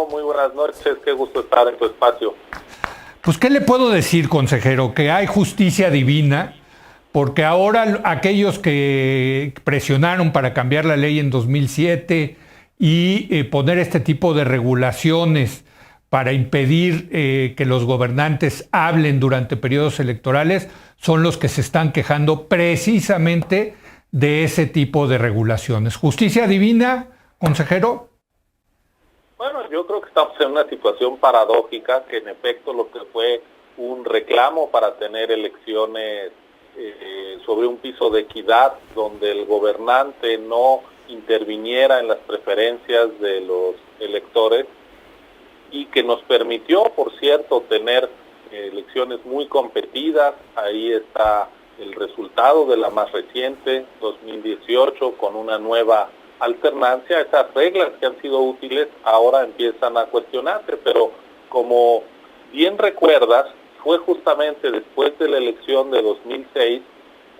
Anselmo, muy buenas noches, qué gusto estar en tu espacio. Pues, ¿qué le puedo decir, consejero? Que hay justicia divina, porque ahora aquellos que presionaron para cambiar la ley en 2007 y poner este tipo de regulaciones para impedir que los gobernantes hablen durante periodos electorales, son los que se están quejando precisamente de ese tipo de regulaciones. ¿Justicia divina, consejero? Bueno, yo creo que estamos en una situación paradójica, que en efecto lo que fue un reclamo para tener elecciones sobre un piso de equidad, donde el gobernante no interviniera en las preferencias de los electores, y que nos permitió, por cierto, tener elecciones muy competidas. Ahí está el resultado de la más reciente, 2018, con una nueva alternancia. Esas reglas que han sido útiles ahora empiezan a cuestionarse, pero como bien recuerdas, fue justamente después de la elección de 2006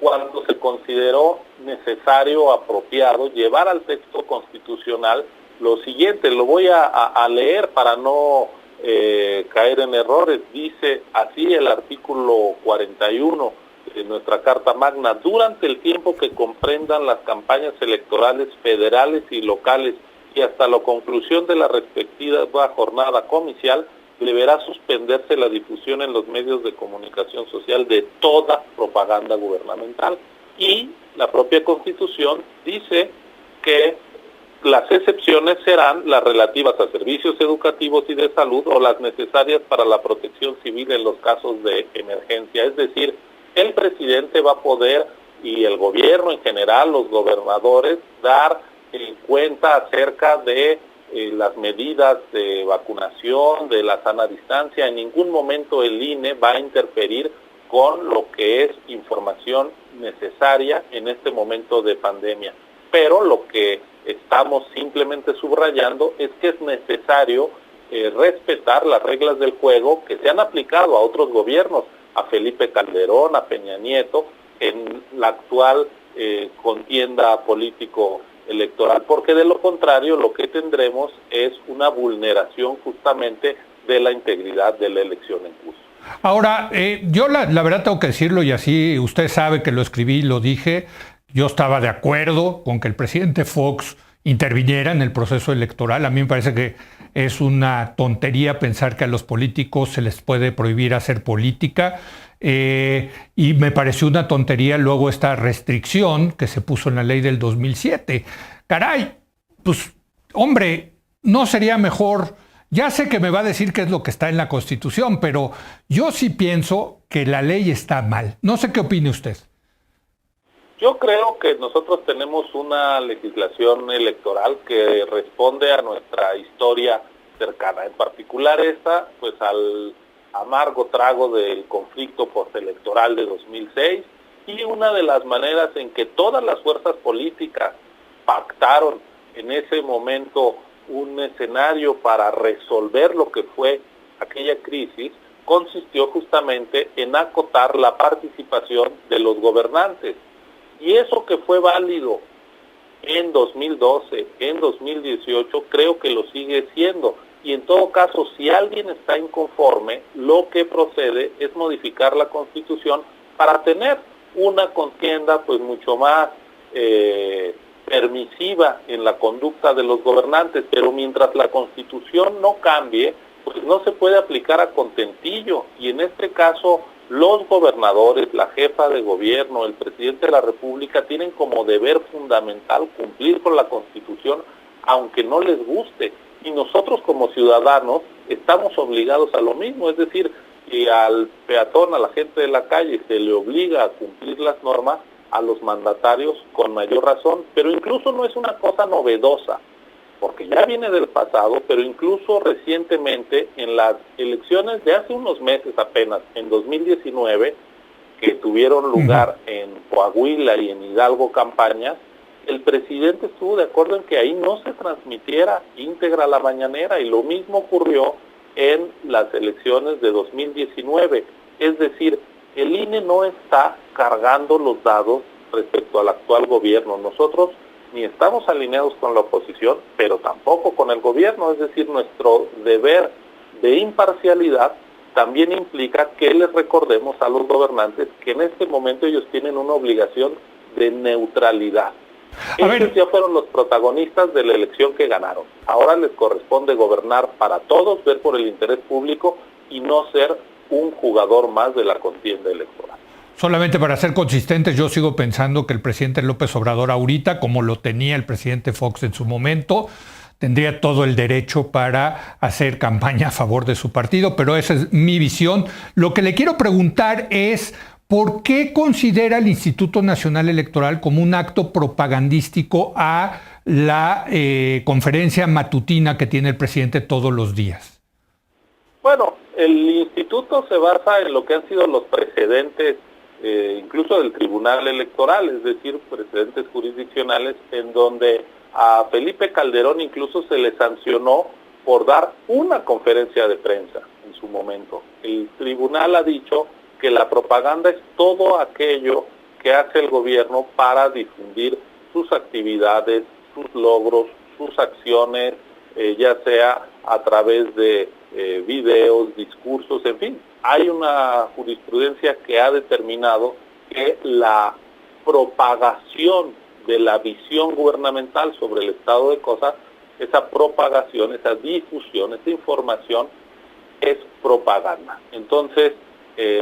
cuando se consideró necesario, apropiado, llevar al texto constitucional lo siguiente. Lo voy a leer para no caer en errores. Dice así el artículo 41 de nuestra Carta Magna: durante el tiempo que comprendan las campañas electorales federales y locales y hasta la conclusión de la respectiva jornada comicial, deberá suspenderse la difusión en los medios de comunicación social de toda propaganda gubernamental. Y la propia Constitución dice que las excepciones serán las relativas a servicios educativos y de salud o las necesarias para la protección civil en los casos de emergencia. Es decir, el presidente va a poder, y el gobierno en general, los gobernadores, dar cuenta acerca de las medidas de vacunación, de la sana distancia. En ningún momento el INE va a interferir con lo que es información necesaria en este momento de pandemia. Pero lo que estamos simplemente subrayando es que es necesario respetar las reglas del juego que se han aplicado a otros gobiernos, a Felipe Calderón, a Peña Nieto, en la actual contienda político electoral, porque de lo contrario lo que tendremos es una vulneración justamente de la integridad de la elección en curso. Ahora, yo la verdad tengo que decirlo, y así usted sabe que lo escribí y lo dije, yo estaba de acuerdo con que el presidente Fox interviniera en el proceso electoral. A mí me parece que es una tontería pensar que a los políticos se les puede prohibir hacer política. Y me pareció una tontería luego esta restricción que se puso en la ley del 2007. Caray, pues hombre, ¿no sería mejor? Ya sé que me va a decir qué es lo que está en la Constitución, pero yo sí pienso que la ley está mal. No sé qué opine usted. Yo creo que nosotros tenemos una legislación electoral que responde a nuestra historia cercana, en particular esta, pues al amargo trago del conflicto postelectoral de 2006, y una de las maneras en que todas las fuerzas políticas pactaron en ese momento un escenario para resolver lo que fue aquella crisis, consistió justamente en acotar la participación de los gobernantes. Y eso que fue válido en 2012, en 2018, creo que lo sigue siendo. Y en todo caso, si alguien está inconforme, lo que procede es modificar la Constitución para tener una contienda pues mucho más permisiva en la conducta de los gobernantes. Pero mientras la Constitución no cambie, pues no se puede aplicar a contentillo. Y en este caso, los gobernadores, la jefa de gobierno, el presidente de la República tienen como deber fundamental cumplir con la Constitución, aunque no les guste. Y nosotros como ciudadanos estamos obligados a lo mismo, es decir, que al peatón, a la gente de la calle, se le obliga a cumplir las normas, a los mandatarios con mayor razón. Pero incluso no es una cosa novedosa, porque ya viene del pasado, pero incluso recientemente en las elecciones de hace unos meses apenas, en 2019, que tuvieron lugar en Coahuila y en Hidalgo campañas, el presidente estuvo de acuerdo en que ahí no se transmitiera íntegra la mañanera, y lo mismo ocurrió en las elecciones de 2019. Es decir, el INE no está cargando los dados respecto al actual gobierno. Nosotros ni estamos alineados con la oposición, pero tampoco con el gobierno. Es decir, nuestro deber de imparcialidad también implica que les recordemos a los gobernantes que en este momento ellos tienen una obligación de neutralidad. Ellos ya fueron los protagonistas de la elección que ganaron. Ahora les corresponde gobernar para todos, ver por el interés público y no ser un jugador más de la contienda electoral. Solamente para ser consistentes, yo sigo pensando que el presidente López Obrador ahorita, como lo tenía el presidente Fox en su momento, tendría todo el derecho para hacer campaña a favor de su partido, pero esa es mi visión. Lo que le quiero preguntar es, ¿por qué considera el Instituto Nacional Electoral como un acto propagandístico a la conferencia matutina que tiene el presidente todos los días? Bueno, el instituto se basa en lo que han sido los precedentes, incluso del Tribunal Electoral, es decir, precedentes jurisdiccionales en donde a Felipe Calderón incluso se le sancionó por dar una conferencia de prensa en su momento. El tribunal ha dicho que la propaganda es todo aquello que hace el gobierno para difundir sus actividades, sus logros, sus acciones, ya sea a través de videos, discursos, en fin. Hay una jurisprudencia que ha determinado que la propagación de la visión gubernamental sobre el estado de cosas, esa propagación, esa difusión, esa información es propaganda. Entonces,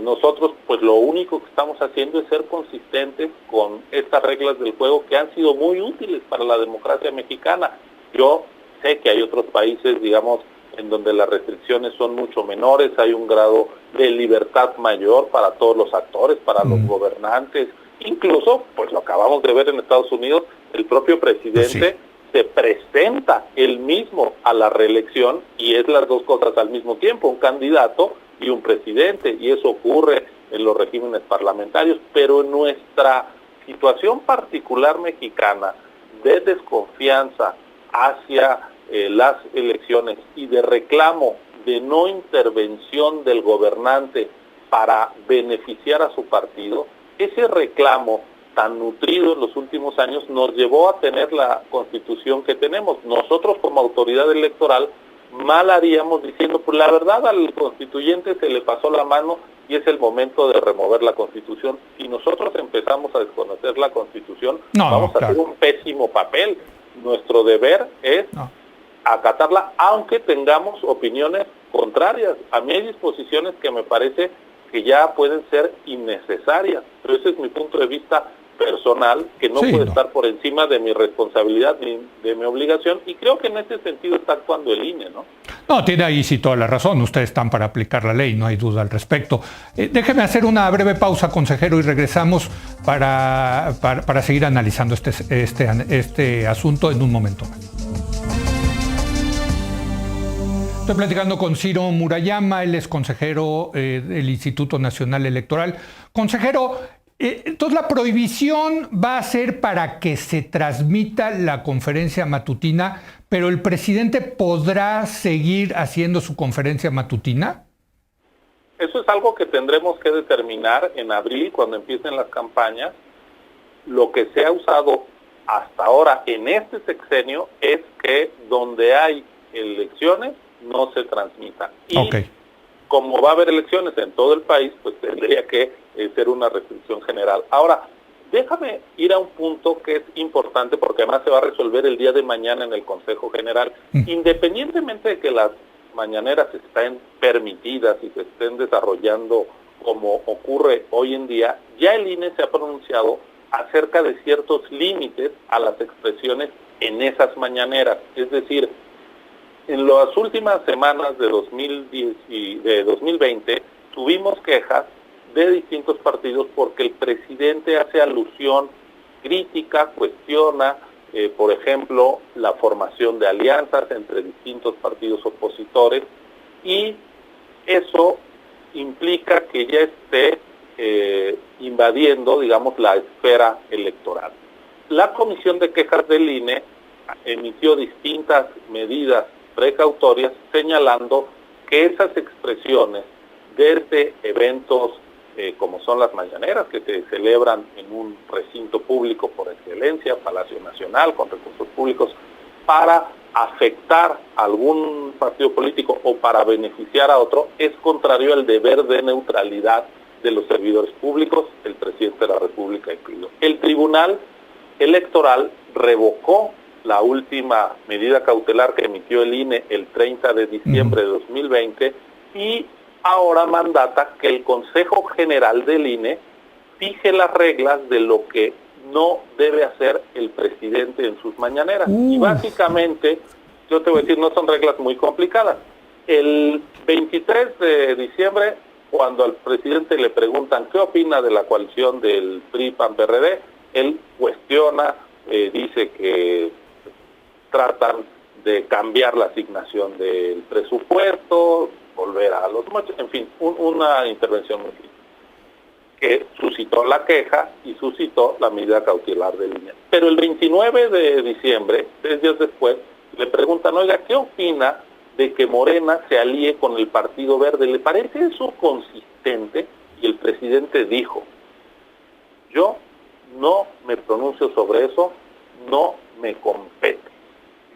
nosotros pues lo único que estamos haciendo es ser consistentes con estas reglas del juego que han sido muy útiles para la democracia mexicana. Yo sé que hay otros países, digamos, en donde las restricciones son mucho menores, hay un grado de libertad mayor para todos los actores, para los gobernantes. Incluso, pues lo acabamos de ver en Estados Unidos, el propio presidente se presenta él mismo a la reelección y es las dos cosas al mismo tiempo, un candidato y un presidente, y eso ocurre en los regímenes parlamentarios, pero en nuestra situación particular mexicana de desconfianza hacia las elecciones y de reclamo de no intervención del gobernante para beneficiar a su partido, ese reclamo tan nutrido en los últimos años nos llevó a tener la constitución que tenemos. Nosotros como autoridad electoral mal haríamos diciendo, pues la verdad al constituyente se le pasó la mano y es el momento de remover la constitución. Si nosotros empezamos a desconocer la constitución, vamos a hacer un pésimo papel. Nuestro deber es acatarla, aunque tengamos opiniones contrarias. A mí hay disposiciones que me parece que ya pueden ser innecesarias, pero ese es mi punto de vista personal, que no puede estar por encima de mi responsabilidad ni de mi obligación, y creo que en ese sentido está actuando el INE, ¿no? No, tiene ahí sí toda la razón, ustedes están para aplicar la ley, no hay duda al respecto. Déjeme hacer una breve pausa, consejero, y regresamos para seguir analizando este asunto en un momento más. Estoy platicando con Ciro Murayama, él es consejero del Instituto Nacional Electoral. Consejero, entonces la prohibición va a ser para que se transmita la conferencia matutina, pero el presidente podrá seguir haciendo su conferencia matutina. Eso es algo que tendremos que determinar en abril cuando empiecen las campañas. Lo que se ha usado hasta ahora en este sexenio es que donde hay elecciones no se transmita. Y como va a haber elecciones en todo el país, pues tendría que ser una restricción general. Ahora, déjame ir a un punto que es importante porque además se va a resolver el día de mañana en el Consejo General. Independientemente de que las mañaneras estén permitidas y se estén desarrollando como ocurre hoy en día, ya el INE se ha pronunciado acerca de ciertos límites a las expresiones en esas mañaneras. Es decir, en las últimas semanas de 2020 tuvimos quejas de distintos partidos porque el presidente hace alusión, crítica, cuestiona, por ejemplo, la formación de alianzas entre distintos partidos opositores, y eso implica que ya esté invadiendo, digamos, la esfera electoral. La Comisión de Quejas del INE emitió distintas medidas precautorias señalando que esas expresiones desde eventos como son las mañaneras, que se celebran en un recinto público por excelencia, Palacio Nacional, con recursos públicos, para afectar a algún partido político o para beneficiar a otro, es contrario al deber de neutralidad de los servidores públicos, el presidente de la República incluido. El Tribunal Electoral revocó la última medida cautelar que emitió el INE el 30 de diciembre de 2020 y ahora mandata que el Consejo General del INE fije las reglas de lo que no debe hacer el presidente en sus mañaneras. Y básicamente, yo te voy a decir, no son reglas muy complicadas. El 23 de diciembre, cuando al presidente le preguntan qué opina de la coalición del PRI-PAN-PRD, él cuestiona, dice que tratan de cambiar la asignación del presupuesto, volver a los mochos, en fin, una intervención muy difícil, que suscitó la queja y suscitó la medida cautelar del INE. Pero el 29 de diciembre, 3 días después, le preguntan, oiga, ¿qué opina de que Morena se alíe con el Partido Verde? ¿Le parece eso consistente? Y el presidente dijo, yo no me pronuncio sobre eso, no me compete.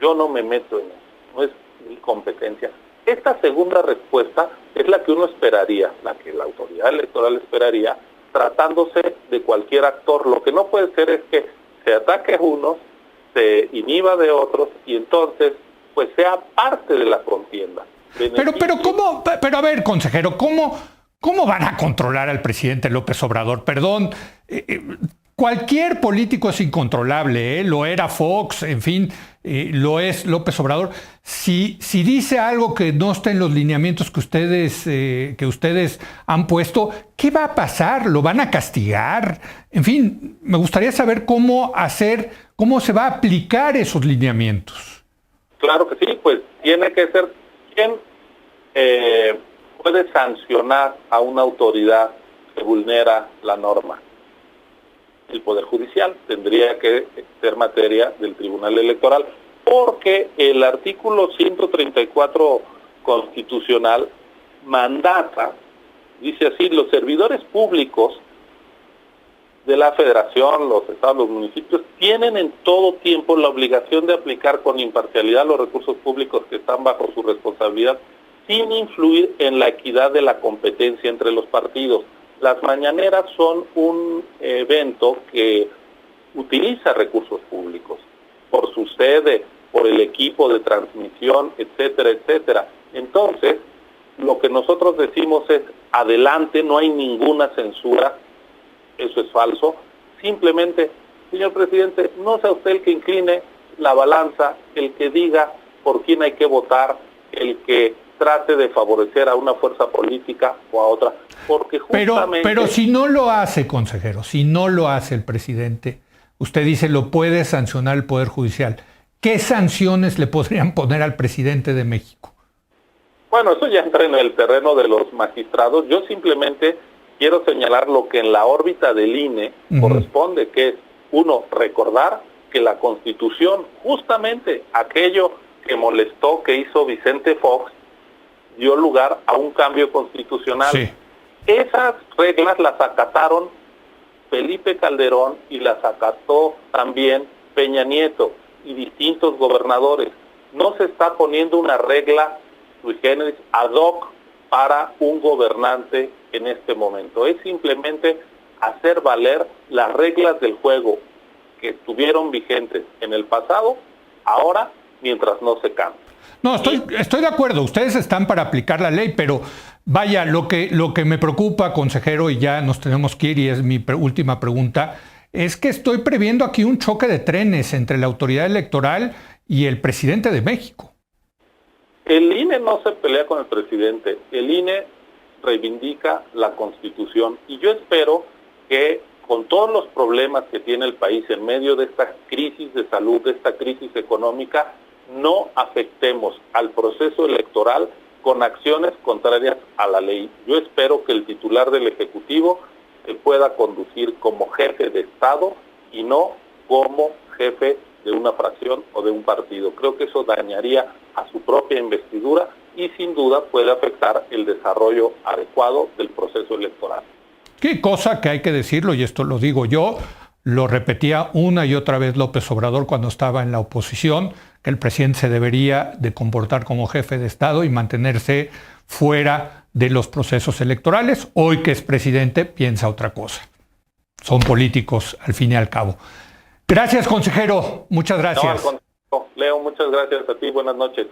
Yo no me meto en eso, no es mi competencia. Esta segunda respuesta es la que uno esperaría, la que la autoridad electoral esperaría, tratándose de cualquier actor. Lo que no puede ser es que se ataque a unos, se inhiba de otros y entonces pues sea parte de la contienda. Pero a ver, consejero, ¿cómo van a controlar al presidente López Obrador? Perdón, cualquier político es incontrolable, lo era Fox, en fin, lo es López Obrador. Si dice algo que no está en los lineamientos que ustedes han puesto, ¿qué va a pasar? ¿Lo van a castigar? En fin, me gustaría saber cómo se va a aplicar esos lineamientos. Claro que sí, pues tiene que ser quien puede sancionar a una autoridad que vulnera la norma. El Poder Judicial tendría que ser materia del Tribunal Electoral, porque el artículo 134 constitucional mandata, dice así, los servidores públicos de la Federación, los estados, los municipios, tienen en todo tiempo la obligación de aplicar con imparcialidad los recursos públicos que están bajo su responsabilidad, sin influir en la equidad de la competencia entre los partidos. Las mañaneras son un evento que utiliza recursos públicos por su sede, por el equipo de transmisión, etcétera, etcétera. Entonces, lo que nosotros decimos es, adelante, no hay ninguna censura, eso es falso. Simplemente, señor presidente, no sea usted el que incline la balanza, el que diga por quién hay que votar, el que trate de favorecer a una fuerza política o a otra, porque justamente... Pero si no lo hace, consejero, si no lo hace el presidente, usted dice lo puede sancionar el Poder Judicial. ¿Qué sanciones le podrían poner al presidente de México? Bueno, eso ya entra en el terreno de los magistrados. Yo simplemente quiero señalar lo que en la órbita del INE corresponde, que es, uno, recordar que la Constitución, justamente aquello que molestó que hizo Vicente Fox, dio lugar a un cambio constitucional. Sí. Esas reglas las acataron Felipe Calderón y las acató también Peña Nieto y distintos gobernadores. No se está poniendo una regla sui generis ad hoc para un gobernante en este momento. Es simplemente hacer valer las reglas del juego que estuvieron vigentes en el pasado, ahora, mientras no se cambie. No, estoy de acuerdo, ustedes están para aplicar la ley, pero vaya, lo que me preocupa, consejero, y ya nos tenemos que ir, y es mi última pregunta, es que estoy previendo aquí un choque de trenes entre la autoridad electoral y el presidente de México. El INE no se pelea con el presidente, el INE reivindica la Constitución, y yo espero que con todos los problemas que tiene el país en medio de esta crisis de salud, de esta crisis económica, no afectemos al proceso electoral con acciones contrarias a la ley. Yo espero que el titular del Ejecutivo se pueda conducir como jefe de Estado y no como jefe de una fracción o de un partido. Creo que eso dañaría a su propia investidura y sin duda puede afectar el desarrollo adecuado del proceso electoral. Qué cosa que hay que decirlo, y esto lo digo yo, lo repetía una y otra vez López Obrador cuando estaba en la oposición, que el presidente se debería de comportar como jefe de Estado y mantenerse fuera de los procesos electorales. Hoy que es presidente piensa otra cosa. Son políticos al fin y al cabo. Gracias, consejero. Muchas gracias. No, al contrario, Leo, muchas gracias a ti. Buenas noches.